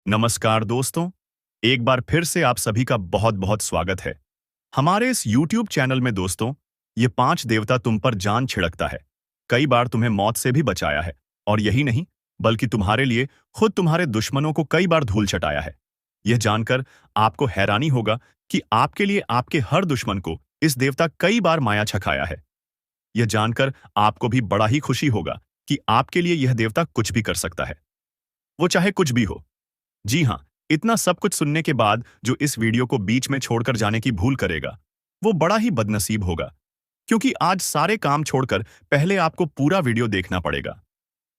नमस्कार दोस्तों, एक बार फिर से आप सभी का बहुत बहुत स्वागत है हमारे इस YouTube चैनल में। दोस्तों, ये 5 देवता तुम पर जान छिड़कता है, कई बार तुम्हें मौत से भी बचाया है, और यही नहीं बल्कि तुम्हारे लिए खुद तुम्हारे दुश्मनों को कई बार धूल चटाया है। यह जानकर आपको हैरानी होगा कि आपके लिए आपके हर दुश्मन को इस देवता कई बार माया छकाया है। यह जानकर आपको भी बड़ा ही खुशी होगा कि आपके लिए यह देवता कुछ भी कर सकता है, वो चाहे कुछ भी हो। जी हाँ, इतना सब कुछ सुनने के बाद जो इस वीडियो को बीच में छोड़कर जाने की भूल करेगा, वो बड़ा ही बदनसीब होगा, क्योंकि आज सारे काम छोड़कर पहले आपको पूरा वीडियो देखना पड़ेगा।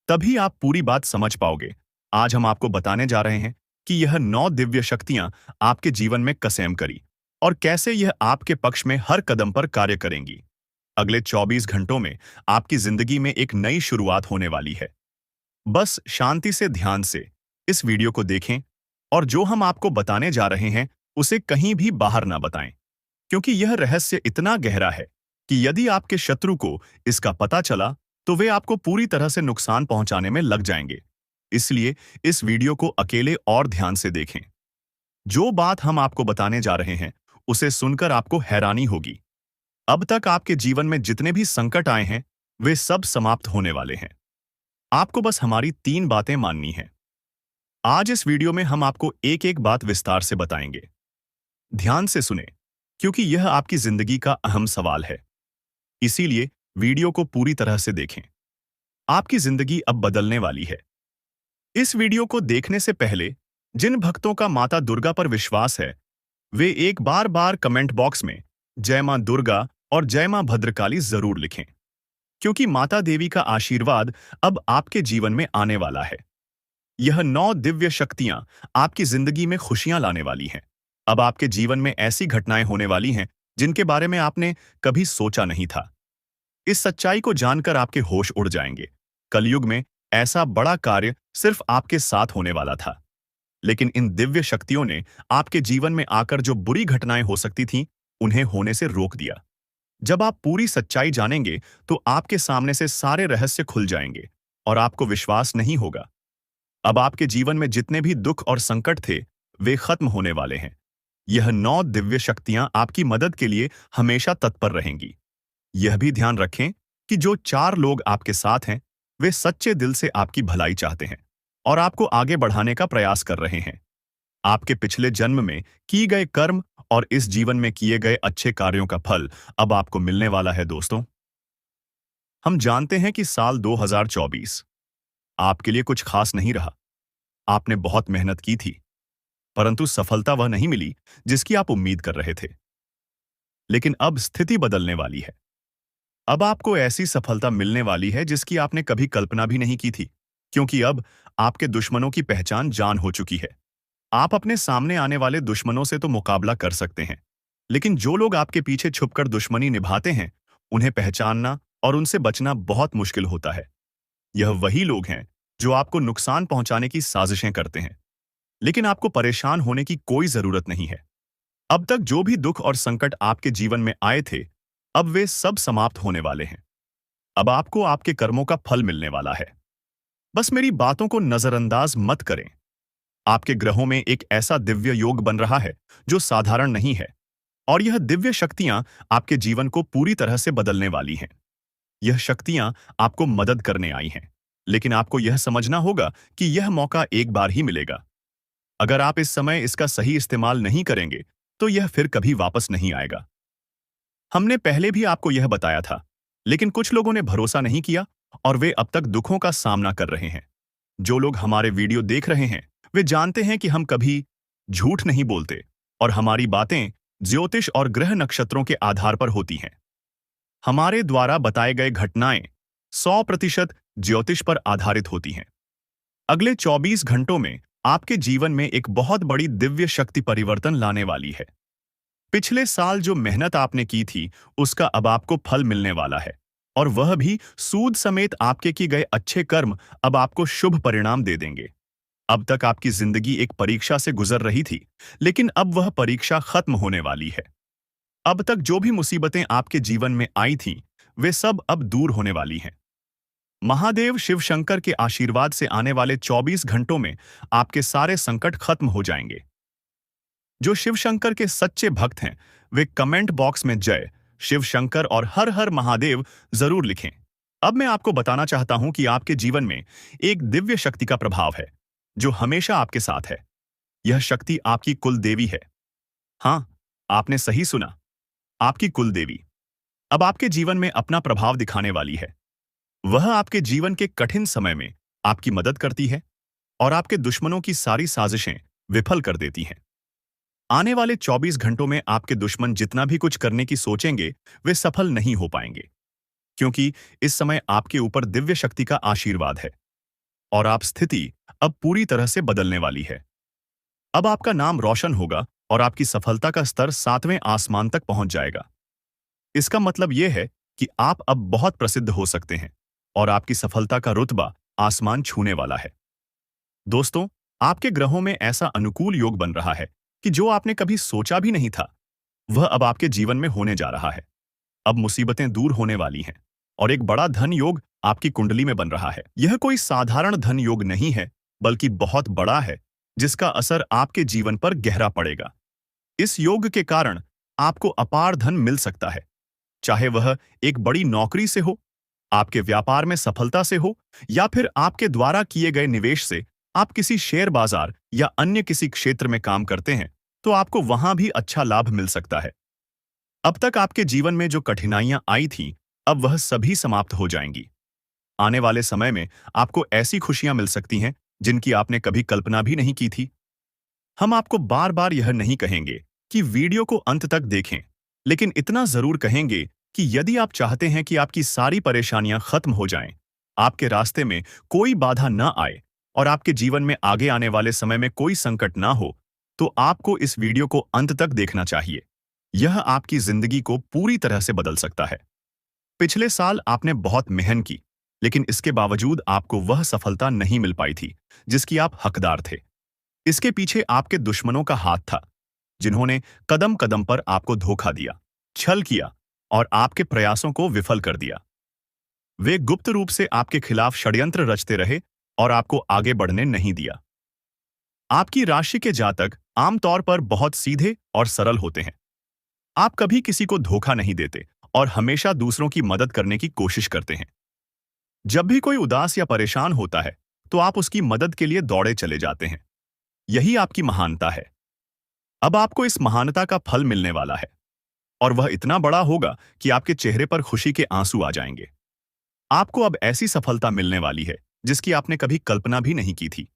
तभी आप पूरी बात समझ पाओगे। आज हम आपको बताने जा रहे हैं कि यह 9 दिव्य शक्तियां आपके जीवन में कसम करी और कैसे यह आपके पक्ष में हर कदम पर कार्य करेंगी। अगले 24 घंटों में आपकी जिंदगी में एक नई शुरुआत होने वाली है। बस शांति से ध्यान से इस वीडियो को देखें और जो हम आपको बताने जा रहे हैं उसे कहीं भी बाहर ना बताएं, क्योंकि यह रहस्य इतना गहरा है कि यदि आपके शत्रु को इसका पता चला तो वे आपको पूरी तरह से नुकसान पहुंचाने में लग जाएंगे। इसलिए इस वीडियो को अकेले और ध्यान से देखें। जो बात हम आपको बताने जा रहे हैं उसे सुनकर आपको हैरानी होगी। अब तक आपके जीवन में जितने भी संकट आए हैं वे सब समाप्त होने वाले हैं। आपको बस हमारी 3 बातें माननी हैं। आज इस वीडियो में हम आपको एक एक बात विस्तार से बताएंगे। ध्यान से सुने, क्योंकि यह आपकी जिंदगी का अहम सवाल है। इसीलिए वीडियो को पूरी तरह से देखें। आपकी जिंदगी अब बदलने वाली है। इस वीडियो को देखने से पहले जिन भक्तों का माता दुर्गा पर विश्वास है, वे एक बार बार कमेंट बॉक्स में जय मां दुर्गा और जय मां भद्रकाली जरूर लिखें, क्योंकि माता देवी का आशीर्वाद अब आपके जीवन में आने वाला है। यह 9 दिव्य शक्तियां आपकी जिंदगी में खुशियां लाने वाली हैं। अब आपके जीवन में ऐसी घटनाएं होने वाली हैं जिनके बारे में आपने कभी सोचा नहीं था। इस सच्चाई को जानकर आपके होश उड़ जाएंगे। कलयुग में ऐसा बड़ा कार्य सिर्फ आपके साथ होने वाला था, लेकिन इन दिव्य शक्तियों ने आपके जीवन में आकर जो बुरी घटनाएं हो सकती थीं, उन्हें होने से रोक दिया। जब आप पूरी सच्चाई जानेंगे तो आपके सामने से सारे रहस्य खुल जाएंगे और आपको विश्वास नहीं होगा। अब आपके जीवन में जितने भी दुख और संकट थे वे खत्म होने वाले हैं। यह 9 दिव्य शक्तियां आपकी मदद के लिए हमेशा तत्पर रहेंगी। यह भी ध्यान रखें कि जो 4 लोग आपके साथ हैं वे सच्चे दिल से आपकी भलाई चाहते हैं और आपको आगे बढ़ाने का प्रयास कर रहे हैं। आपके पिछले जन्म में किए गए कर्म और इस जीवन में किए गए अच्छे कार्यों का फल अब आपको मिलने वाला है। दोस्तों, हम जानते हैं कि साल 2024 आपके लिए कुछ खास नहीं रहा। आपने बहुत मेहनत की थी, परंतु सफलता वह नहीं मिली जिसकी आप उम्मीद कर रहे थे। लेकिन अब स्थिति बदलने वाली है। अब आपको ऐसी सफलता मिलने वाली है जिसकी आपने कभी कल्पना भी नहीं की थी, क्योंकि अब आपके दुश्मनों की पहचान जान हो चुकी है। आप अपने सामने आने वाले दुश्मनों से तो मुकाबला कर सकते हैं, लेकिन जो लोग आपके पीछे छुपकर दुश्मनी निभाते हैं, उन्हें पहचानना और उनसे बचना बहुत मुश्किल होता है। यह वही लोग हैं जो आपको नुकसान पहुंचाने की साजिशें करते हैं, लेकिन आपको परेशान होने की कोई जरूरत नहीं है। अब तक जो भी दुख और संकट आपके जीवन में आए थे, अब वे सब समाप्त होने वाले हैं। अब आपको आपके कर्मों का फल मिलने वाला है। बस मेरी बातों को नजरअंदाज मत करें। आपके ग्रहों में एक ऐसा दिव्य योग बन रहा है जो साधारण नहीं है, और यह दिव्य शक्तियां आपके जीवन को पूरी तरह से बदलने वाली हैं। यह शक्तियां आपको मदद करने आई हैं, लेकिन आपको यह समझना होगा कि यह मौका एक बार ही मिलेगा। अगर आप इस समय इसका सही इस्तेमाल नहीं करेंगे तो यह फिर कभी वापस नहीं आएगा। हमने पहले भी आपको यह बताया था, लेकिन कुछ लोगों ने भरोसा नहीं किया और वे अब तक दुखों का सामना कर रहे हैं। जो लोग हमारे वीडियो देख रहे हैं वे जानते हैं कि हम कभी झूठ नहीं बोलते और हमारी बातें ज्योतिष और ग्रह नक्षत्रों के आधार पर होती हैं। हमारे द्वारा बताए गए घटनाएं 100% ज्योतिष पर आधारित होती हैं। अगले 24 घंटों में आपके जीवन में एक बहुत बड़ी दिव्य शक्ति परिवर्तन लाने वाली है। पिछले साल जो मेहनत आपने की थी उसका अब आपको फल मिलने वाला है, और वह भी सूद समेत। आपके किए गए अच्छे कर्म अब आपको शुभ परिणाम दे देंगे। अब तक आपकी जिंदगी एक परीक्षा से गुजर रही थी, लेकिन अब वह परीक्षा खत्म होने वाली है। अब तक जो भी मुसीबतें आपके जीवन में आई थीं, वे सब अब दूर होने वाली हैं। महादेव शिव शंकर के आशीर्वाद से आने वाले 24 घंटों में आपके सारे संकट खत्म हो जाएंगे। जो शिव शंकर के सच्चे भक्त हैं वे कमेंट बॉक्स में जय शिव शंकर और हर हर महादेव जरूर लिखें। अब मैं आपको बताना चाहता हूं कि आपके जीवन में एक दिव्य शक्ति का प्रभाव है जो हमेशा आपके साथ है। यह शक्ति आपकी कुल देवी है। हाँ, आपने सही सुना, आपकी कुल देवी अब आपके जीवन में अपना प्रभाव दिखाने वाली है। वह आपके जीवन के कठिन समय में आपकी मदद करती है और आपके दुश्मनों की सारी साजिशें विफल कर देती हैं। आने वाले 24 घंटों में आपके दुश्मन जितना भी कुछ करने की सोचेंगे वे सफल नहीं हो पाएंगे, क्योंकि इस समय आपके ऊपर दिव्य शक्ति का आशीर्वाद है और आप स्थिति अब पूरी तरह से बदलने वाली है। अब आपका नाम रोशन होगा और आपकी सफलता का स्तर 7वें आसमान तक पहुंच जाएगा। इसका मतलब यह है कि आप अब बहुत प्रसिद्ध हो सकते हैं और आपकी सफलता का रुतबा आसमान छूने वाला है। दोस्तों, आपके ग्रहों में ऐसा अनुकूल योग बन रहा है कि जो आपने कभी सोचा भी नहीं था, वह अब आपके जीवन में होने जा रहा है। अब मुसीबतें दूर होने वाली हैं और एक बड़ा धन योग आपकी कुंडली में बन रहा है। यह कोई साधारण धन योग नहीं है, बल्कि बहुत बड़ा है, जिसका असर आपके जीवन पर गहरा पड़ेगा। इस योग के कारण आपको अपार धन मिल सकता है, चाहे वह एक बड़ी नौकरी से हो, आपके व्यापार में सफलता से हो, या फिर आपके द्वारा किए गए निवेश से। आप किसी शेयर बाजार या अन्य किसी क्षेत्र में काम करते हैं तो आपको वहां भी अच्छा लाभ मिल सकता है। अब तक आपके जीवन में जो कठिनाइयां आई थीं, अब वह सभी समाप्त हो जाएंगी। आने वाले समय में आपको ऐसी खुशियां मिल सकती हैं जिनकी आपने कभी कल्पना भी नहीं की थी। हम आपको बार बार यह नहीं कहेंगे कि वीडियो को अंत तक देखें, लेकिन इतना जरूर कहेंगे कि यदि आप चाहते हैं कि आपकी सारी परेशानियां खत्म हो जाएं, आपके रास्ते में कोई बाधा न आए और आपके जीवन में आगे आने वाले समय में कोई संकट ना हो, तो आपको इस वीडियो को अंत तक देखना चाहिए। यह आपकी जिंदगी को पूरी तरह से बदल सकता है। पिछले साल आपने बहुत मेहनत की, लेकिन इसके बावजूद आपको वह सफलता नहीं मिल पाई थी जिसकी आप हकदार थे। इसके पीछे आपके दुश्मनों का हाथ था, जिन्होंने कदम कदम पर आपको धोखा दिया, छल किया और आपके प्रयासों को विफल कर दिया। वे गुप्त रूप से आपके खिलाफ षड्यंत्र रचते रहे और आपको आगे बढ़ने नहीं दिया। आपकी राशि के जातक आमतौर पर बहुत सीधे और सरल होते हैं। आप कभी किसी को धोखा नहीं देते और हमेशा दूसरों की मदद करने की कोशिश करते हैं। जब भी कोई उदास या परेशान होता है तो आप उसकी मदद के लिए दौड़े चले जाते हैं। यही आपकी महानता है। अब आपको इस महानता का फल मिलने वाला है और वह इतना बड़ा होगा कि आपके चेहरे पर खुशी के आंसू आ जाएंगे। आपको अब ऐसी सफलता मिलने वाली है जिसकी आपने कभी कल्पना भी नहीं की थी।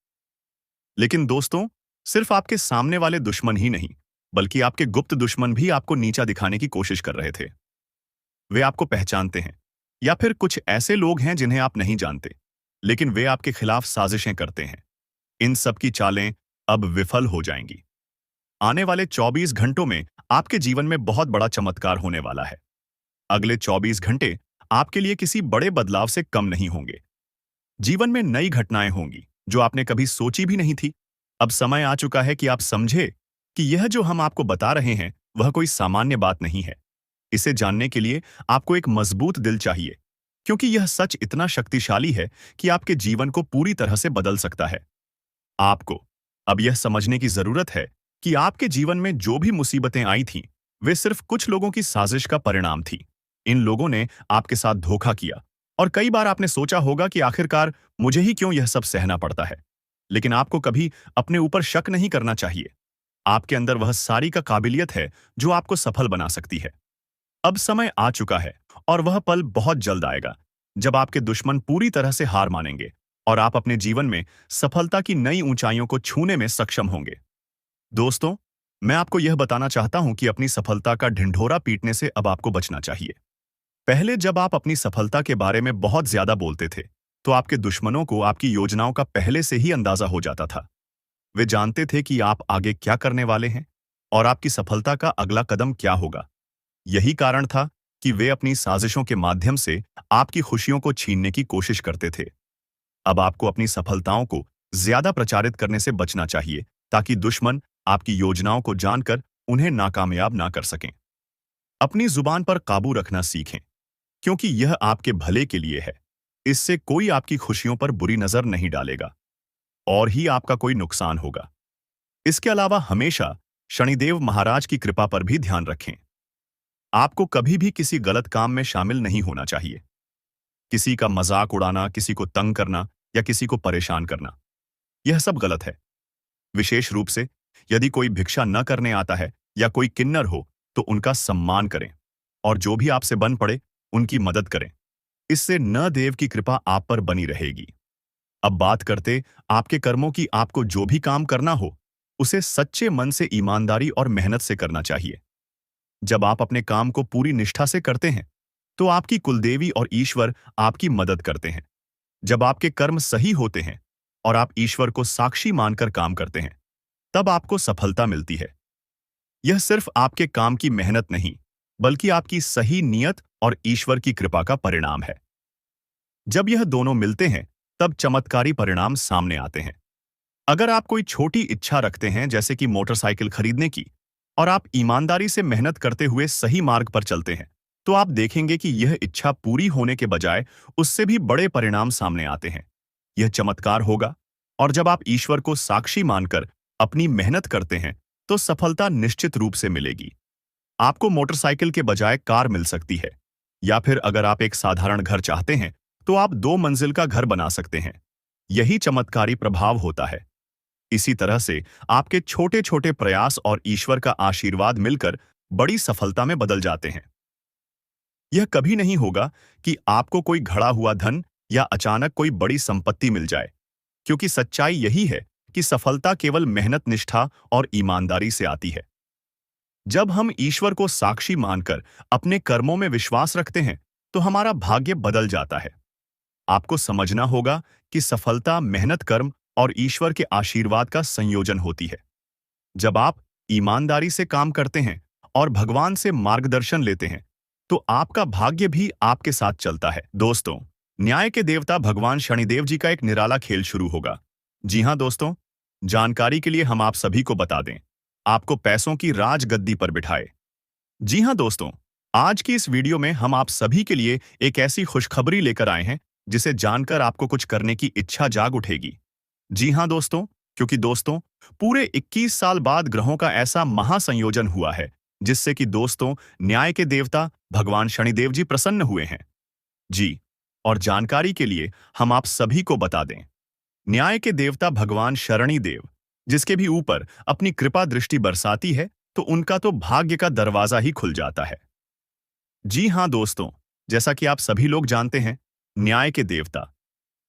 लेकिन दोस्तों, सिर्फ आपके सामने वाले दुश्मन ही नहीं, बल्कि आपके गुप्त दुश्मन भी आपको नीचा दिखाने की कोशिश कर रहे थे। वे आपको पहचानते हैं, या फिर कुछ ऐसे लोग हैं जिन्हें आप नहीं जानते, लेकिन वे आपके खिलाफ साजिशें करते हैं। इन सब की चालें अब विफल हो जाएंगी। आने वाले 24 घंटों में आपके जीवन में बहुत बड़ा चमत्कार होने वाला है। अगले 24 घंटे आपके लिए किसी बड़े बदलाव से कम नहीं होंगे। जीवन में नई घटनाएं होंगी जो आपने कभी सोची भी नहीं थी। अब समय आ चुका है कि आप समझे कि यह जो हम आपको बता रहे हैं वह कोई सामान्य बात नहीं है। इसे जानने के लिए आपको एक मजबूत दिल चाहिए, क्योंकि यह सच इतना शक्तिशाली है कि आपके जीवन को पूरी तरह से बदल सकता है। आपको अब यह समझने की जरूरत है कि आपके जीवन में जो भी मुसीबतें आई थीं, वे सिर्फ कुछ लोगों की साजिश का परिणाम थी। इन लोगों ने आपके साथ धोखा किया और कई बार आपने सोचा होगा कि आखिरकार मुझे ही क्यों यह सब सहना पड़ता है। लेकिन आपको कभी अपने ऊपर शक नहीं करना चाहिए। आपके अंदर वह सारी का काबिलियत है जो आपको सफल बना सकती है। अब समय आ चुका है और वह पल बहुत जल्द आएगा जब आपके दुश्मन पूरी तरह से हार मानेंगे और आप अपने जीवन में सफलता की नई ऊंचाइयों को छूने में सक्षम होंगे। दोस्तों, मैं आपको यह बताना चाहता हूं कि अपनी सफलता का ढिंढोरा पीटने से अब आपको बचना चाहिए। पहले जब आप अपनी सफलता के बारे में बहुत ज्यादा बोलते थे, तो आपके दुश्मनों को आपकी योजनाओं का पहले से ही अंदाजा हो जाता था। वे जानते थे कि आप आगे क्या करने वाले हैं और आपकी सफलता का अगला कदम क्या होगा। यही कारण था कि वे अपनी साजिशों के माध्यम से आपकी खुशियों को छीनने की कोशिश करते थे। अब आपको अपनी सफलताओं को ज्यादा प्रचारित करने से बचना चाहिए, ताकि दुश्मन आपकी योजनाओं को जानकर उन्हें नाकामयाब ना कर सकें। अपनी जुबान पर काबू रखना सीखें, क्योंकि यह आपके भले के लिए है। इससे कोई आपकी खुशियों पर बुरी नजर नहीं डालेगा और ही आपका कोई नुकसान होगा। इसके अलावा हमेशा शनिदेव महाराज की कृपा पर भी ध्यान रखें। आपको कभी भी किसी गलत काम में शामिल नहीं होना चाहिए। किसी का मजाक उड़ाना, किसी को तंग करना या किसी को परेशान करना, यह सब गलत है। विशेष रूप से यदि कोई भिक्षा न करने आता है या कोई किन्नर हो तो उनका सम्मान करें और जो भी आपसे बन पड़े उनकी मदद करें। इससे न देव की कृपा आप पर बनी रहेगी। अब बात करते आपके कर्मों की। आपको जो भी काम करना हो उसे सच्चे मन से, ईमानदारी और मेहनत से करना चाहिए। जब आप अपने काम को पूरी निष्ठा से करते हैं तो आपकी कुलदेवी और ईश्वर आपकी मदद करते हैं। जब आपके कर्म सही होते हैं और आप ईश्वर को साक्षी मानकर काम करते हैं तब आपको सफलता मिलती है। यह सिर्फ आपके काम की मेहनत नहीं बल्कि आपकी सही नियत और ईश्वर की कृपा का परिणाम है। जब यह दोनों मिलते हैं तब चमत्कारी परिणाम सामने आते हैं। अगर आप कोई छोटी इच्छा रखते हैं जैसे कि मोटरसाइकिल खरीदने की और आप ईमानदारी से मेहनत करते हुए सही मार्ग पर चलते हैं तो आप देखेंगे कि यह इच्छा पूरी होने के बजाय उससे भी बड़े परिणाम सामने आते हैं। यह चमत्कार होगा। और जब आप ईश्वर को साक्षी मानकर अपनी मेहनत करते हैं तो सफलता निश्चित रूप से मिलेगी। आपको मोटरसाइकिल के बजाय कार मिल सकती है, या फिर अगर आप एक साधारण घर चाहते हैं तो आप 2 मंजिल का घर बना सकते हैं। यही चमत्कारी प्रभाव होता है। इसी तरह से आपके छोटे छोटे प्रयास और ईश्वर का आशीर्वाद मिलकर बड़ी सफलता में बदल जाते हैं। यह कभी नहीं होगा कि आपको कोई घड़ा हुआ धन या अचानक कोई बड़ी संपत्ति मिल जाए, क्योंकि सच्चाई यही है कि सफलता केवल मेहनत, निष्ठा और ईमानदारी से आती है। जब हम ईश्वर को साक्षी मानकर अपने कर्मों में विश्वास रखते हैं तो हमारा भाग्य बदल जाता है। आपको समझना होगा कि सफलता मेहनत, कर्म और ईश्वर के आशीर्वाद का संयोजन होती है। जब आप ईमानदारी से काम करते हैं और भगवान से मार्गदर्शन लेते हैं तो आपका भाग्य भी आपके साथ चलता है। दोस्तों, न्याय के देवता भगवान शनिदेव जी का एक निराला खेल शुरू होगा। जी हां दोस्तों, जानकारी के लिए हम आप सभी को बता दें, आपको पैसों की राजगद्दी पर बिठाए। जी हां दोस्तों, आज की इस वीडियो में हम आप सभी के लिए एक ऐसी खुशखबरी लेकर आए हैं जिसे जानकर आपको कुछ करने की इच्छा जाग उठेगी। जी हां दोस्तों, क्योंकि दोस्तों पूरे 21 साल बाद ग्रहों का ऐसा महासंयोजन हुआ है जिससे कि दोस्तों न्याय के देवता भगवान शनिदेव जी प्रसन्न हुए हैं। जी, और जानकारी के लिए हम आप सभी को बता दें, न्याय के देवता भगवान शनि देव जिसके भी ऊपर अपनी कृपा दृष्टि बरसाती है तो उनका तो भाग्य का दरवाजा ही खुल जाता है। जी हां दोस्तों, जैसा कि आप सभी लोग जानते हैं, न्याय के देवता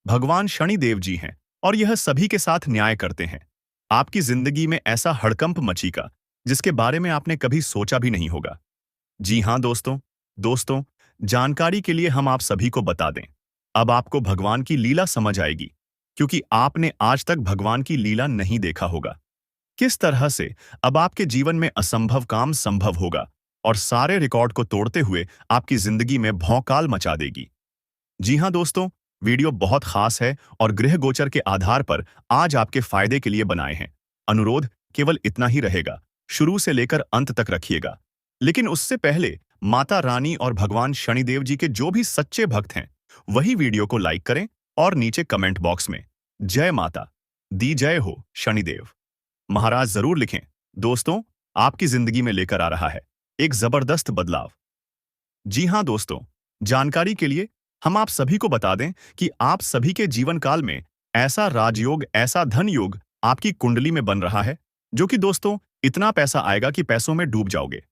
भगवान शनि देव जी हैं और यह सभी के साथ न्याय करते हैं। आपकी जिंदगी में ऐसा हड़कंप मचेगा जिसके बारे में आपने कभी सोचा भी नहीं होगा। जी हां दोस्तों जानकारी के लिए हम आप सभी को बता दें, अब आपको भगवान की लीला समझ आएगी, क्योंकि आपने आज तक भगवान की लीला नहीं देखा होगा। किस तरह से अब आपके जीवन में असंभव काम संभव होगा और सारे रिकॉर्ड को तोड़ते हुए आपकी जिंदगी में भौकाल मचा देगी। जी हां दोस्तों, वीडियो बहुत खास है और गृह गोचर के आधार पर आज आपके फायदे के लिए बनाए हैं। अनुरोध केवल इतना ही रहेगा, शुरू से लेकर अंत तक रखिएगा। लेकिन उससे पहले माता रानी और भगवान शनिदेव जी के जो भी सच्चे भक्त हैं वही वीडियो को लाइक करें और नीचे कमेंट बॉक्स में जय माता दी, जय हो शनिदेव महाराज जरूर लिखें। दोस्तों, आपकी जिंदगी में लेकर आ रहा है एक जबरदस्त बदलाव। जी हां दोस्तों, जानकारी के लिए हम आप सभी को बता दें कि आप सभी के जीवन काल में ऐसा राजयोग, ऐसा धन योग आपकी कुंडली में बन रहा है जो कि दोस्तों इतना पैसा आएगा कि पैसों में डूब जाओगे।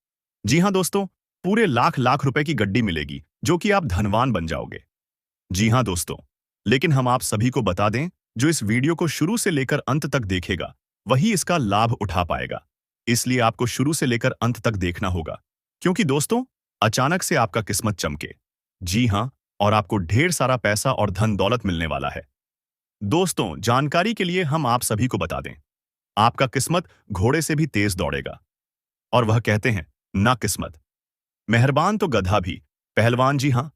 जी हां दोस्तों, पूरे लाख लाख रुपए की गड्डी मिलेगी जो कि आप धनवान बन जाओगे। जी हां दोस्तों, लेकिन हम आप सभी को बता दें, जो इस वीडियो को शुरू से लेकर अंत तक देखेगा वही इसका लाभ उठा पाएगा। इसलिए आपको शुरू से लेकर अंत तक देखना होगा, क्योंकि दोस्तों अचानक से आपका किस्मत चमके। जी हां, और आपको ढेर सारा पैसा और धन दौलत मिलने वाला है। दोस्तों, जानकारी के लिए हम आप सभी को बता दें, आपका किस्मत घोड़े से भी तेज दौड़ेगा। और वह कहते हैं ना किस्मत मेहरबान तो गधा भी पहलवान। जी हां,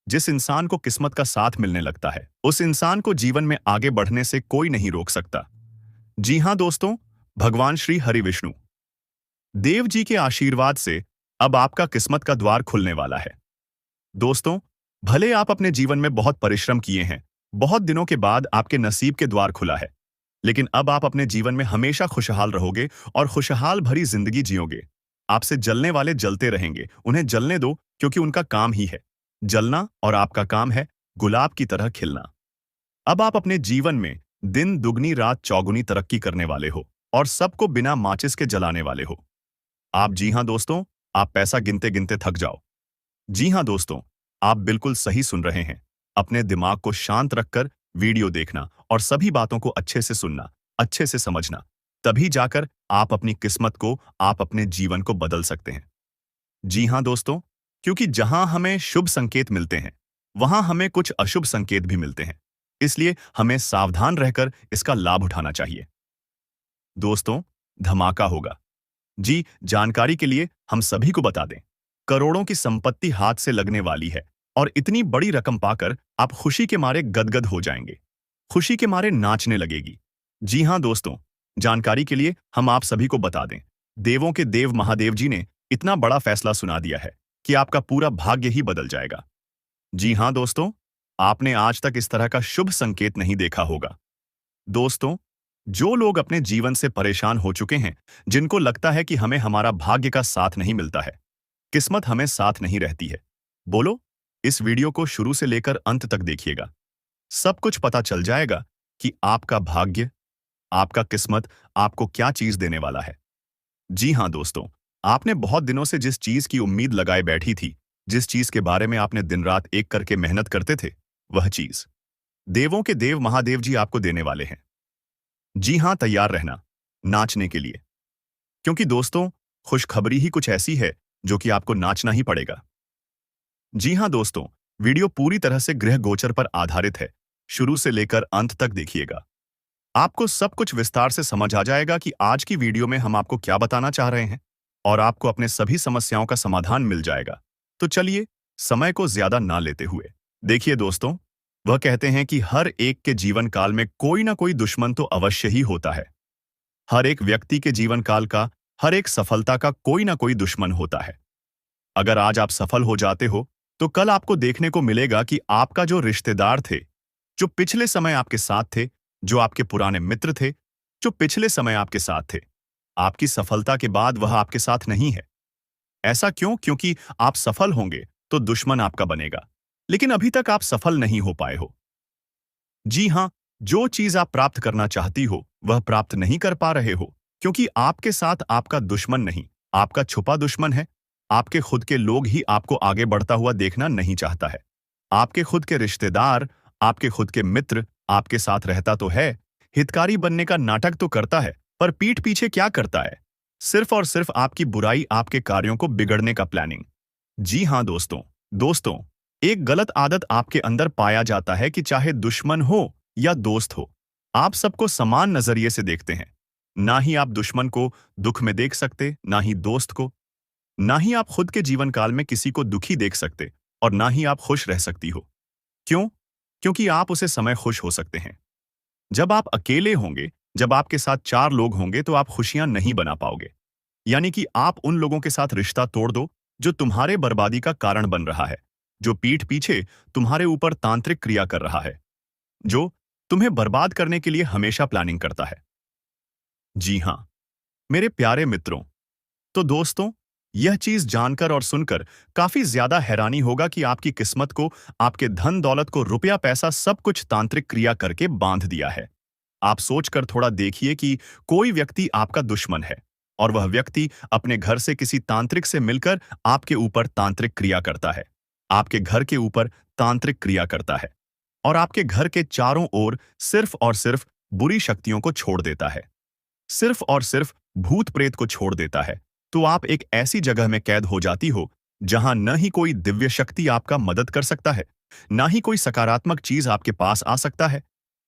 जिस इंसान को किस्मत का साथ मिलने लगता है उस इंसान को जीवन में आगे बढ़ने से कोई नहीं रोक सकता। जी हां दोस्तों, भगवान श्री हरि विष्णु देव जी के आशीर्वाद से अब आपका किस्मत का द्वार खुलने वाला है। दोस्तों, भले आप अपने जीवन में बहुत परिश्रम किए हैं, बहुत दिनों के बाद आपके नसीब के द्वार खुला है, लेकिन अब आप अपने जीवन में हमेशा खुशहाल रहोगे और खुशहाल भरी जिंदगी जियोगे। आपसे जलने वाले जलते रहेंगे, उन्हें जलने दो क्योंकि उनका काम ही है जलना और आपका काम है गुलाब की तरह खिलना। अब आप अपने जीवन में दिन दुगनी रात चौगुनी तरक्की करने वाले हो और सबको बिना माचिस के जलाने वाले हो। आप जी हां दोस्तों, आप पैसा गिनते गिनते थक जाओ। जी हां दोस्तों, आप बिल्कुल सही सुन रहे हैं। अपने दिमाग को शांत रखकर वीडियो देखना और सभी बातों को अच्छे से सुनना, अच्छे से समझना। तभी जाकर आप अपनी किस्मत को, आप अपने जीवन को बदल सकते हैं। जी हां दोस्तों, क्योंकि जहां हमें शुभ संकेत मिलते हैं, वहां हमें कुछ अशुभ संकेत भी मिलते हैं। इसलिए हमें सावधान रहकर इसका लाभ उठाना चाहिए। दोस्तों, धमाका होगा। जी, जानकारी के लिए हम सभी को बता दें, करोड़ों की संपत्ति हाथ से लगने वाली है और इतनी बड़ी रकम पाकर आप खुशी के मारे गदगद हो जाएंगे, खुशी के मारे नाचने लगेगी। जी हां दोस्तों, जानकारी के लिए हम आप सभी को बता दें, देवों के देव महादेव जी ने इतना बड़ा फैसला सुना दिया है कि आपका पूरा भाग्य ही बदल जाएगा। जी हां दोस्तों, आपने आज तक इस तरह का शुभ संकेत नहीं देखा होगा। दोस्तों, जो लोग अपने जीवन से परेशान हो चुके हैं, जिनको लगता है कि हमें हमारा भाग्य का साथ नहीं मिलता है, किस्मत हमें साथ नहीं रहती है, बोलो, इस वीडियो को शुरू से लेकर अंत तक देखिएगा। सब कुछ पता चल जाएगा कि आपका भाग्य, आपका किस्मत आपको क्या चीज देने वाला है। जी हां दोस्तों, आपने बहुत दिनों से जिस चीज की उम्मीद लगाए बैठी थी, जिस चीज के बारे में आपने दिन रात एक करके मेहनत करते थे, वह चीज देवों के देव महादेव जी आपको देने वाले हैं। जी हां, तैयार रहना नाचने के लिए, क्योंकि दोस्तों, खुशखबरी ही कुछ ऐसी है जो कि आपको नाचना ही पड़ेगा। जी हां दोस्तों, वीडियो पूरी तरह से गृह गोचर पर आधारित है। शुरू से लेकर अंत तक देखिएगा। आपको सब कुछ विस्तार से समझ आ जाएगा कि आज की वीडियो में हम आपको क्या बताना चाह रहे हैं और आपको अपने सभी समस्याओं का समाधान मिल जाएगा। तो चलिए, समय को ज्यादा ना लेते हुए देखिए दोस्तों, वह कहते हैं कि हर एक के जीवन काल में कोई ना कोई दुश्मन तो अवश्य ही होता है। हर एक व्यक्ति के जीवन काल का, हर एक सफलता का कोई ना कोई दुश्मन होता है। अगर आज आप सफल हो जाते हो, तो कल आपको देखने को मिलेगा कि आपका जो रिश्तेदार थे, जो पिछले समय आपके साथ थे, जो आपके पुराने मित्र थे, जो पिछले समय आपके साथ थे, आपकी सफलता के बाद वह आपके साथ नहीं है। ऐसा क्यों? क्योंकि आप सफल होंगे तो दुश्मन आपका बनेगा, लेकिन अभी तक आप सफल नहीं हो पाए हो। जी हां, जो चीज आप प्राप्त करना चाहती हो, वह प्राप्त नहीं कर पा रहे हो, क्योंकि आपके साथ आपका दुश्मन नहीं, आपका छुपा दुश्मन है। आपके खुद के लोग ही आपको आगे बढ़ता हुआ देखना नहीं चाहता है। आपके खुद के रिश्तेदार, आपके खुद के मित्र आपके साथ रहता तो है, हितकारी बनने का नाटक तो करता है, पर पीठ पीछे क्या करता है? सिर्फ और सिर्फ आपकी बुराई, आपके कार्यों को बिगड़ने का प्लानिंग। जी हां दोस्तों, दोस्तों, एक गलत आदत आपके अंदर पाया जाता है कि चाहे दुश्मन हो या दोस्त हो, आप सबको समान नजरिए से देखते हैं। ना ही आप दुश्मन को दुख में देख सकते, ना ही दोस्त को। ना ही आप खुद के जीवन काल में किसी को दुखी देख सकते और ना ही आप खुश रह सकती हो। क्यों? क्योंकि आप उसे समय खुश हो सकते हैं। जब आप अकेले होंगे, जब आपके साथ चार लोग होंगे, तो आप खुशियां नहीं बना पाओगे। यानी कि आप उन लोगों के साथ रिश्ता तोड़ दो जो तुम्हारे बर्बादी का कारण बन रहा है, जो पीठ पीछे तुम्हारे ऊपर तांत्रिक क्रिया कर रहा है, जो तुम्हें बर्बाद करने के लिए हमेशा प्लानिंग करता है। जी हां, मेरे प्यारे मित्रों, तो दोस्तों, यह चीज जानकर और सुनकर काफी ज्यादा हैरानी होगा कि आपकी किस्मत को, आपके धन दौलत को, रुपया पैसा सब कुछ तांत्रिक क्रिया करके बांध दिया है। आप सोचकर थोड़ा देखिए कि कोई व्यक्ति आपका दुश्मन है और वह व्यक्ति अपने घर से किसी तांत्रिक से मिलकर आपके ऊपर तांत्रिक क्रिया करता है, आपके घर के ऊपर तांत्रिक क्रिया करता है और आपके घर के चारों ओर सिर्फ और सिर्फ बुरी शक्तियों को छोड़ देता है, सिर्फ और सिर्फ भूत प्रेत को छोड़ देता है। तो आप एक ऐसी जगह में कैद हो जाती हो जहां न ही कोई दिव्य शक्ति आपका मदद कर सकता है, ना ही कोई सकारात्मक चीज आपके पास आ सकता है,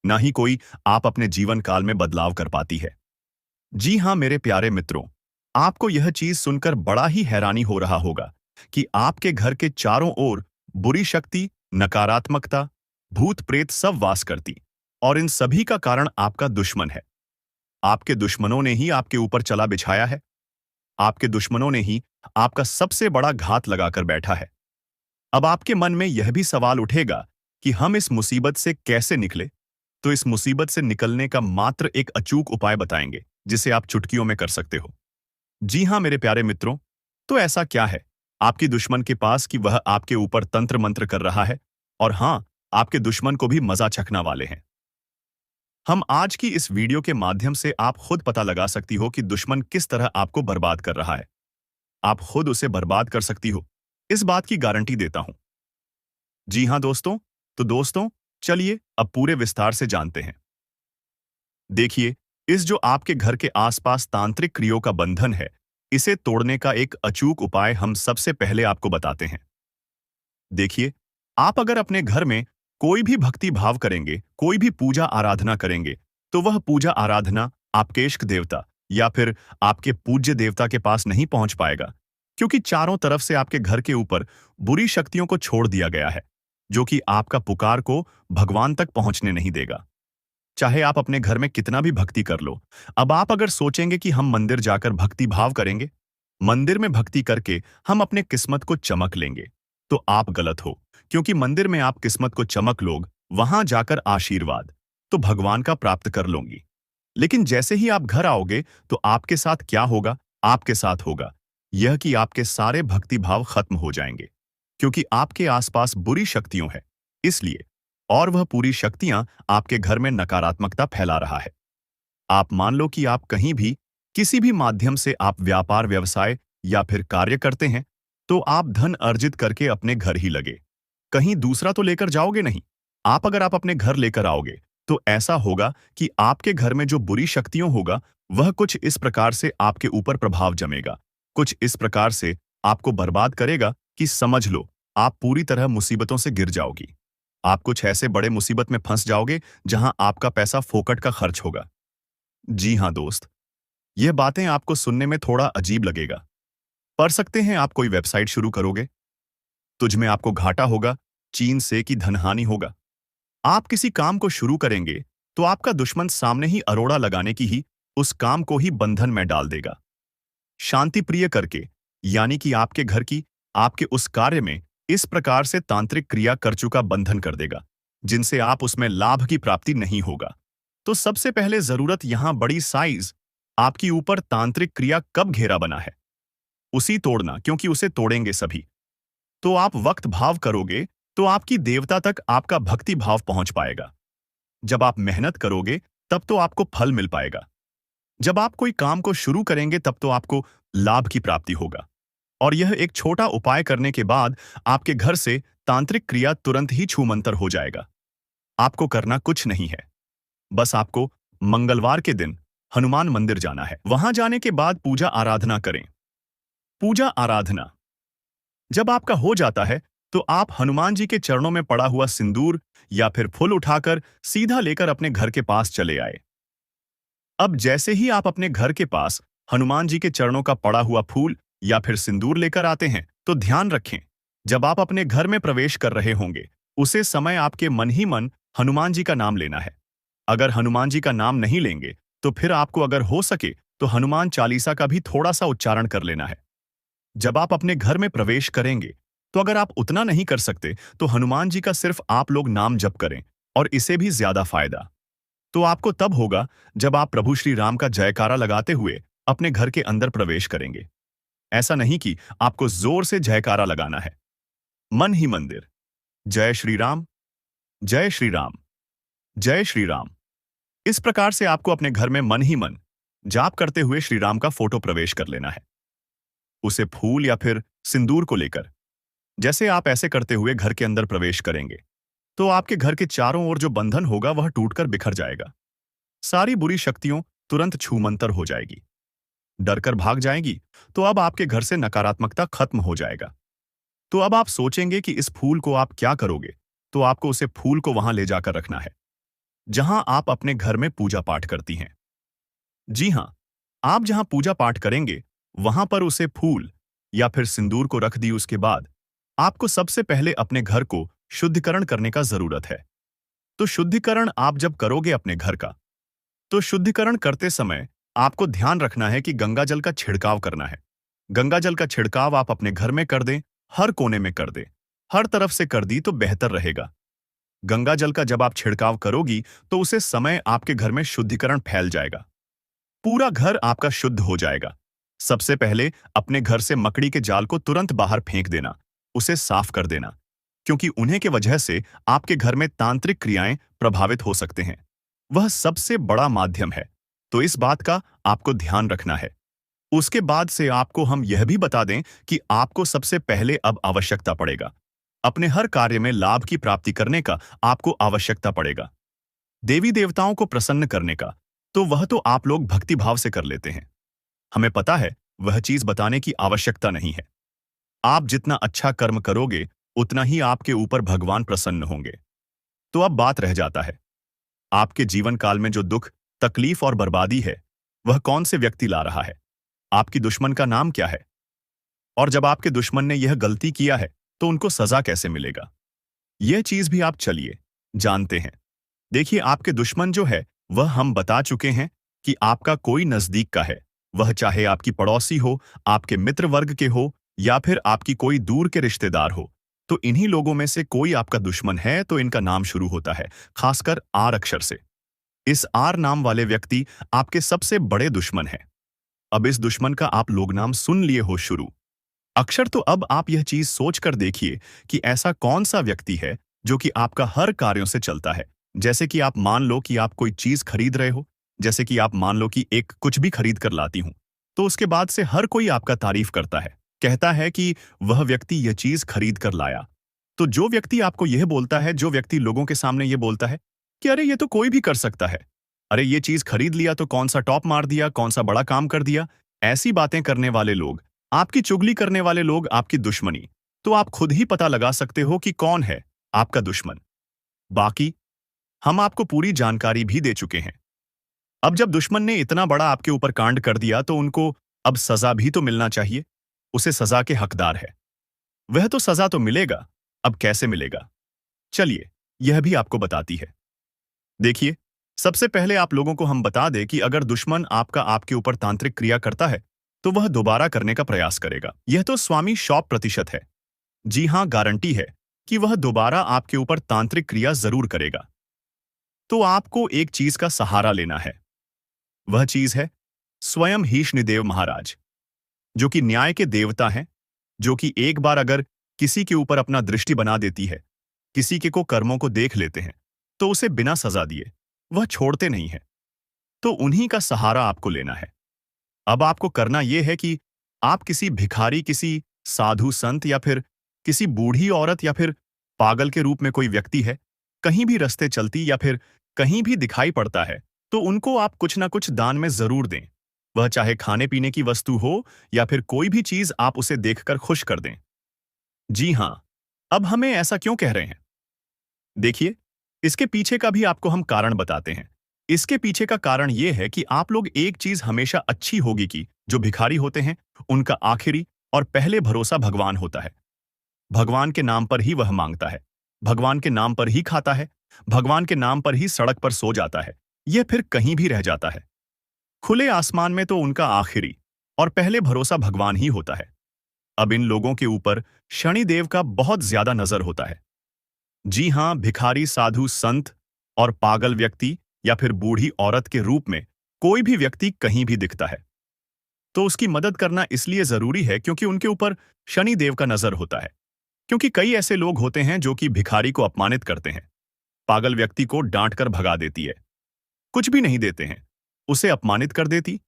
ना ही कोई आप अपने जीवन काल में बदलाव कर पाती है। जी हां मेरे प्यारे मित्रों, आपको यह चीज सुनकर बड़ा ही हैरानी हो रहा होगा कि आपके घर के चारों ओर बुरी शक्ति, नकारात्मकता, भूत प्रेत सब वास करती और इन सभी का कारण आपका दुश्मन है। आपके दुश्मनों ने ही आपके ऊपर चला बिछाया है। आपके दुश्मनों ने ही आपका सबसे बड़ा घात लगाकर बैठा है। अब आपके मन में यह भी सवाल उठेगा कि हम इस मुसीबत से कैसे निकले। तो इस मुसीबत से निकलने का मात्र एक अचूक उपाय बताएंगे, जिसे आप चुटकियों में कर सकते हो। जी हाँ मेरे प्यारे मित्रों, तो ऐसा क्या है आपकी दुश्मन के पास कि वह आपके ऊपर तंत्र मंत्र कर रहा है? और हाँ, आपके दुश्मन को भी मजा चखना वाले हैं। हम आज की इस वीडियो के माध्यम से आप खुद पता लगा सकती हो कि दुश्मन किस तरह आपको बर्बाद कर रहा है। आप खुद उसे बर्बाद कर सकती हो, इस बात की गारंटी देता हूं। जी हाँ दोस्तों, तो दोस्तों चलिए अब पूरे विस्तार से जानते हैं। देखिए, इस जो आपके घर के आसपास तांत्रिक क्रियाओं का बंधन है, इसे तोड़ने का एक अचूक उपाय हम सबसे पहले आपको बताते हैं। देखिए, आप अगर अपने घर में कोई भी भक्ति भाव करेंगे, कोई भी पूजा आराधना करेंगे, तो वह पूजा आराधना आपके इष्ट देवता या फिर आपके पूज्य देवता के पास नहीं पहुंच पाएगा, क्योंकि चारों तरफ से आपके घर के ऊपर बुरी शक्तियों को छोड़ दिया गया है, जो कि आपका पुकार को भगवान तक पहुंचने नहीं देगा। चाहे आप अपने घर में कितना भी भक्ति कर लो, अब आप अगर सोचेंगे कि हम मंदिर जाकर भक्ति भाव करेंगे, मंदिर में भक्ति करके हम अपने किस्मत को चमक लेंगे, तो आप गलत हो। क्योंकि मंदिर में आप किस्मत को चमक लोग, वहां जाकर आशीर्वाद तो भगवान का प्राप्त कर लोगी। लेकिन जैसे ही आप घर आओगे, तो आपके साथ क्या होगा? आपके साथ होगा यह कि आपके सारे भक्ति भाव खत्म हो जाएंगे, क्योंकि आपके आसपास बुरी शक्तियों है, इसलिए। और वह पूरी शक्तियां आपके घर में नकारात्मकता फैला रहा है। आप मान लो कि आप कहीं भी किसी भी माध्यम से आप व्यापार व्यवसाय या फिर कार्य करते हैं, तो आप धन अर्जित करके अपने घर ही लगे, कहीं दूसरा तो लेकर जाओगे नहीं। आप अपने घर लेकर आओगे, तो ऐसा होगा कि आपके घर में जो बुरी शक्तियों होगा, वह कुछ इस प्रकार से आपके ऊपर प्रभाव जमेगा, कुछ इस प्रकार से आपको बर्बाद करेगा कि समझ लो आप पूरी तरह मुसीबतों से गिर जाओगी। आप कुछ ऐसे बड़े मुसीबत में फंस जाओगे जहां आपका पैसा फोकट का खर्च होगा। जी हाँ दोस्त, यह बातें आपको सुनने में थोड़ा अजीब लगेगा। पढ़ सकते हैं आप कोई वेबसाइट शुरू करोगे, तुझ में आपको घाटा होगा, चीन से कि धनहानि होगा। आप किसी काम को शुरू करेंगे, तो आपका दुश्मन सामने ही अरोड़ा लगाने की ही उस काम को ही बंधन में डाल देगा। शांति प्रिय करके, यानी कि आपके घर की, आपके उस कार्य में इस प्रकार से तांत्रिक क्रिया कर चुका बंधन कर देगा, जिनसे आप उसमें लाभ की प्राप्ति नहीं होगा। तो सबसे पहले जरूरत यहां बड़ी साइज आपकी ऊपर तांत्रिक क्रिया कब घेरा बना है, उसी तोड़ना, क्योंकि उसे तोड़ेंगे सभी। तो आप वक्त भाव करोगे, तो आपकी देवता तक आपका भक्ति भाव पहुंच पाएगा। जब आप मेहनत करोगे, तब तो आपको फल मिल पाएगा। जब आप कोई काम को शुरू करेंगे, तब तो आपको लाभ की प्राप्ति होगा। और यह एक छोटा उपाय करने के बाद आपके घर से तांत्रिक क्रिया तुरंत ही छूमंतर हो जाएगा। आपको करना कुछ नहीं है, बस आपको मंगलवार के दिन हनुमान मंदिर जाना है। वहां जाने के बाद पूजा आराधना करें। पूजा आराधना जब आपका हो जाता है, तो आप हनुमान जी के चरणों में पड़ा हुआ सिंदूर या फिर फूल उठाकर सीधा लेकर अपने घर के पास चले आए। अब जैसे ही आप अपने घर के पास हनुमान जी के चरणों का पड़ा हुआ फूल या फिर सिंदूर लेकर आते हैं, तो ध्यान रखें, जब आप अपने घर में प्रवेश कर रहे होंगे, उसे समय आपके मन ही मन हनुमान जी का नाम लेना है। अगर हनुमान जी का नाम नहीं लेंगे, तो फिर आपको अगर हो सके तो हनुमान चालीसा का भी थोड़ा सा उच्चारण कर लेना है। जब आप अपने घर में प्रवेश करेंगे, तो अगर आप उतना नहीं कर सकते, तो हनुमान जी का सिर्फ आप लोग नाम जप करें, और इसे भी ज्यादा फायदा तो आपको तब होगा जब आप प्रभु श्री राम का जयकारा लगाते हुए अपने घर के अंदर प्रवेश करेंगे। ऐसा नहीं कि आपको जोर से जयकारा लगाना है, मन ही मंदिर, जय श्री राम, जय श्री राम, जय श्री राम। इस प्रकार से आपको अपने घर में मन ही मन जाप करते हुए श्री राम का फोटो प्रवेश कर लेना है, उसे फूल या फिर सिंदूर को लेकर। जैसे आप ऐसे करते हुए घर के अंदर प्रवेश करेंगे, तो आपके घर के चारों ओर जो बंधन होगा वह टूटकर बिखर जाएगा। सारी बुरी शक्तियों तुरंत छूमंतर हो जाएगी, डरकर भाग जाएगी। तो अब आपके घर से नकारात्मकता खत्म हो जाएगा। तो अब आप सोचेंगे कि इस फूल को आप क्या करोगे, तो आपको उसे फूल को वहां ले जाकर रखना है, जहां आप अपने घर में पूजा पाठ करती हैं। जी हां, आप जहां पूजा पाठ करेंगे, वहां पर उसे फूल या फिर सिंदूर को रख दी। उसके बाद आपको सबसे पहले अपने घर को शुद्धिकरण करने का जरूरत है। तो शुद्धिकरण आप जब करोगे अपने घर का, तो शुद्धिकरण करते समय आपको ध्यान रखना है कि गंगा जल का छिड़काव करना है। गंगा जल का छिड़काव आप अपने घर में कर दें, हर कोने में कर दें, हर तरफ से कर दी तो बेहतर रहेगा। गंगा जल का जब आप छिड़काव करोगी तो उसे समय आपके घर में शुद्धिकरण फैल जाएगा। पूरा घर आपका शुद्ध हो जाएगा। सबसे पहले अपने घर से मकड़ी के जाल को तुरंत बाहर फेंक देना, उसे साफ कर देना, क्योंकि उन्हें के वजह से आपके घर में तांत्रिक क्रियाएं प्रभावित हो सकते हैं। वह सबसे बड़ा माध्यम है, तो इस बात का आपको ध्यान रखना है। उसके बाद से आपको हम यह भी बता दें कि आपको सबसे पहले अब आवश्यकता पड़ेगा अपने हर कार्य में लाभ की प्राप्ति करने का। आपको आवश्यकता पड़ेगा देवी देवताओं को प्रसन्न करने का, तो वह तो आप लोग भक्तिभाव से कर लेते हैं। हमें पता है, वह चीज बताने की आवश्यकता नहीं है। आप जितना अच्छा कर्म करोगे उतना ही आपके ऊपर भगवान प्रसन्न होंगे। तो अब बात रह जाता है, आपके जीवन काल में जो दुख, तकलीफ और बर्बादी है, वह कौन से व्यक्ति ला रहा है? आपकी दुश्मन का नाम क्या है? और जब आपके दुश्मन ने यह गलती किया है तो उनको सजा कैसे मिलेगा? यह चीज भी आप चलिए जानते हैं। देखिए, आपके दुश्मन जो है वह हम बता चुके हैं कि आपका कोई नजदीक का है। वह चाहे आपकी पड़ोसी हो, आपके मित्र वर्ग के हो, या फिर आपकी कोई दूर के रिश्तेदार हो। तो इन्हीं लोगों में से कोई आपका दुश्मन है तो इनका नाम शुरू होता है खासकर आर अक्षर से। इस आर नाम वाले व्यक्ति आपके सबसे बड़े दुश्मन है। अब इस दुश्मन का आप लोग नाम सुन लिए हो शुरू अक्षर, तो अब आप यह चीज सोच कर देखिए कि ऐसा कौन सा व्यक्ति है जो कि आपका हर कार्यों से चलता है। जैसे कि आप मान लो कि आप कोई चीज खरीद रहे हो, जैसे कि आप मान लो कि एक कुछ भी खरीद कर लाती हूं, तो उसके बाद से हर कोई आपका तारीफ करता है, कहता है कि वह व्यक्ति यह चीज खरीद कर लाया। तो जो व्यक्ति आपको यह बोलता है, जो व्यक्ति लोगों के सामने यह बोलता है कि अरे ये तो कोई भी कर सकता है, अरे ये चीज खरीद लिया तो कौन सा टॉप मार दिया, कौन सा बड़ा काम कर दिया, ऐसी बातें करने वाले लोग, आपकी चुगली करने वाले लोग, आपकी दुश्मनी, तो आप खुद ही पता लगा सकते हो कि कौन है आपका दुश्मन। बाकी हम आपको पूरी जानकारी भी दे चुके हैं। अब जब दुश्मन ने इतना बड़ा आपके ऊपर कांड कर दिया तो उनको अब सजा भी तो मिलना चाहिए। उसे सजा के हकदार है, वह तो सजा तो मिलेगा। अब कैसे मिलेगा, चलिए यह भी आपको बताती है। देखिए, सबसे पहले आप लोगों को हम बता दें कि अगर दुश्मन आपका आपके ऊपर तांत्रिक क्रिया करता है तो वह दोबारा करने का प्रयास करेगा। यह तो स्वामी 100% है। जी हां, गारंटी है कि वह दोबारा आपके ऊपर तांत्रिक क्रिया जरूर करेगा। तो आपको एक चीज का सहारा लेना है। वह चीज है स्वयं ही शनिदेव महाराज, जो कि न्याय के देवता हैं, जो कि एक बार अगर किसी के ऊपर अपना दृष्टि बना देती है, किसी के को कर्मों को देख लेते हैं, तो उसे बिना सजा दिए वह छोड़ते नहीं है। तो उन्हीं का सहारा आपको लेना है। अब आपको करना यह है कि आप किसी भिखारी, किसी साधु संत, या फिर किसी बूढ़ी औरत, या फिर पागल के रूप में कोई व्यक्ति है, कहीं भी रास्ते चलती या फिर कहीं भी दिखाई पड़ता है, तो उनको आप कुछ ना कुछ दान में जरूर दें। वह चाहे खाने पीने की वस्तु हो या फिर कोई भी चीज, आप उसे देखकर खुश कर दें। जी हां, अब हमें ऐसा क्यों कह रहे हैं? देखिए, इसके पीछे का भी आपको हम कारण बताते हैं। इसके पीछे का कारण यह है कि आप लोग एक चीज हमेशा अच्छी होगी कि जो भिखारी होते हैं उनका आखिरी और पहले भरोसा भगवान होता है। भगवान के नाम पर ही वह मांगता है, भगवान के नाम पर ही खाता है, भगवान के नाम पर ही सड़क पर सो जाता है, यह फिर कहीं भी रह जाता है। खुले आसमान में तो उनका आखिरी और पहले भरोसा भगवान ही होता है। अब इन लोगों के ऊपर शनिदेव का बहुत ज्यादा नजर होता है। जी हां, भिखारी, साधु संत और पागल व्यक्ति या फिर बूढ़ी औरत के रूप में कोई भी व्यक्ति कहीं भी दिखता है तो उसकी मदद करना इसलिए जरूरी है क्योंकि उनके ऊपर शनि देव का नजर होता है। क्योंकि कई ऐसे लोग होते हैं जो कि भिखारी को अपमानित करते हैं, पागल व्यक्ति को डांट कर भगा देती है, कुछ भी नहीं देते हैं, उसे अपमानित कर देती।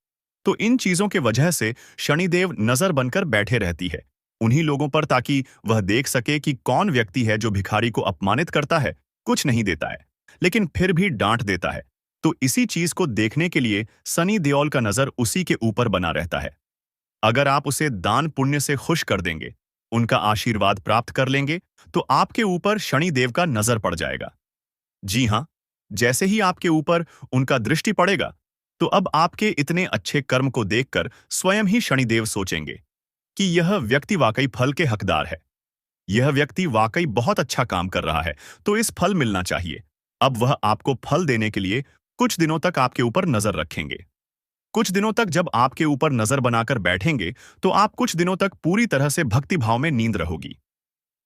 तो इन चीजों के वजह से शनिदेव नजर बनकर बैठे रहती है उन्हीं लोगों पर, ताकि वह देख सके कि कौन व्यक्ति है जो भिखारी को अपमानित करता है, कुछ नहीं देता है, लेकिन फिर भी डांट देता है। तो इसी चीज को देखने के लिए सनी देओल का नजर उसी के ऊपर बना रहता है। अगर आप उसे दान पुण्य से खुश कर देंगे, उनका आशीर्वाद प्राप्त कर लेंगे, तो आपके ऊपर शनि देव का नजर पड़ जाएगा। जी हां, जैसे ही आपके ऊपर उनका दृष्टि पड़ेगा, तो अब आपके इतने अच्छे कर्म को देखकर स्वयं ही शनिदेव सोचेंगे कि यह व्यक्ति वाकई फल के हकदार है, यह व्यक्ति वाकई बहुत अच्छा काम कर रहा है, तो इस फल मिलना चाहिए। अब वह आपको फल देने के लिए कुछ दिनों तक आपके ऊपर नजर रखेंगे। कुछ दिनों तक जब आपके ऊपर नजर बनाकर बैठेंगे, तो आप कुछ दिनों तक पूरी तरह से भक्ति भाव में नींद रहोगी।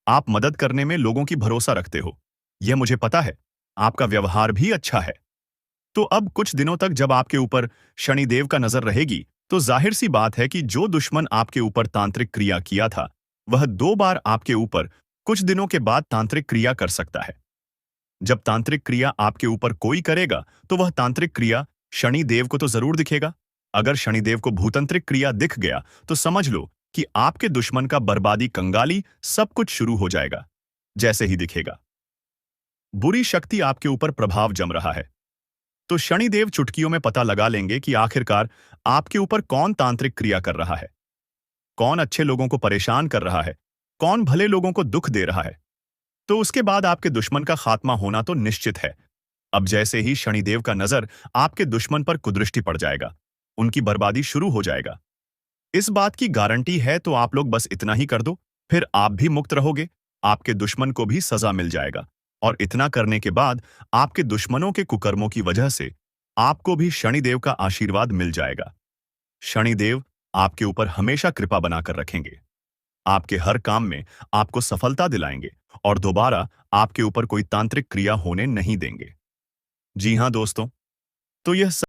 आप मदद करने में लोगों की भरोसा रखते हो। यह मुझे पता है। आपका व्यवहार भी अच्छा है। तो अब कुछ दिनों तक जब आपके ऊपर शनिदेव का नजर रहेगी, तो जाहिर सी बात है कि जो दुश्मन आपके ऊपर तांत्रिक क्रिया किया था, वह 2 बार आपके ऊपर कुछ दिनों के बाद तांत्रिक क्रिया कर सकता है। जब तांत्रिक क्रिया आपके ऊपर कोई करेगा, तो वह तांत्रिक क्रिया शनिदेव को तो जरूर दिखेगा। अगर शनिदेव को भूतांत्रिक क्रिया दिख गया, तो समझ लो कि आपके दुश्मन का बर्बादी कंगाली सब कुछ शुरू हो जाएगा। जैसे ही दिखेगा, बुरी शक्ति आपके ऊपर प्रभाव जम रहा है, तो शनिदेव चुटकियों में पता लगा लेंगे कि आखिरकार आपके ऊपर कौन तांत्रिक क्रिया कर रहा है, कौन अच्छे लोगों को परेशान कर रहा है, कौन भले लोगों को दुख दे रहा है। तो उसके बाद आपके दुश्मन का खात्मा होना तो निश्चित है। अब जैसे ही शनिदेव का नजर आपके दुश्मन पर कुदृष्टि पड़ जाएगा, उनकी बर्बादी शुरू हो जाएगा। इस बात की गारंटी है, तो आप लोग बस इतना ही कर दो, फिर आप भी मुक्त रहोगे, आपके दुश्मन को भी सजा मिल जाएगा। और इतना करने के बाद आपके दुश्मनों के कुकर्मों की वजह से आपको भी शनिदेव का आशीर्वाद मिल जाएगा। शनिदेव आपके ऊपर हमेशा कृपा बनाकर रखेंगे, आपके हर काम में आपको सफलता दिलाएंगे और दोबारा आपके ऊपर कोई तांत्रिक क्रिया होने नहीं देंगे। जी हाँ दोस्तों, तो यह